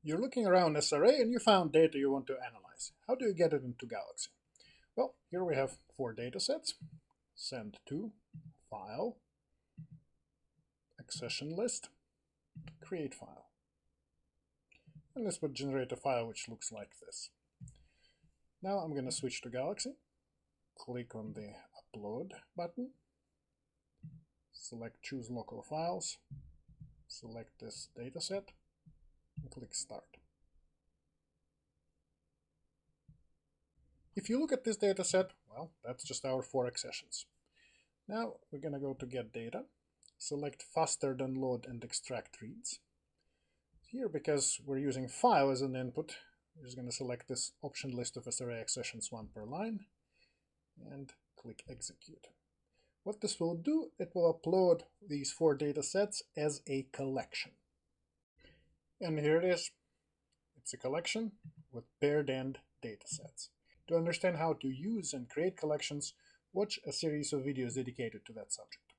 You're looking around SRA and you found data you want to analyze. How do you get it into Galaxy? Well, here we have 4 datasets. Send to, File, Accession List, Create File. And this would generate a file which looks like this. Now I'm going to switch to Galaxy. Click on the Upload button. Select Choose Local Files. Select this dataset. And click Start. If you look at this dataset, well, that's just our 4 accessions. Now we're going to go to Get Data. Select Faster Than Load and Extract Reads. Here, because we're using file as an input, we're just going to select this option list of SRA accessions 1 per line and click Execute. What this will do, it will upload these 4 data sets as a collection. And here it is. It's a collection with paired end data sets. To understand how to use and create collections, watch a series of videos dedicated to that subject.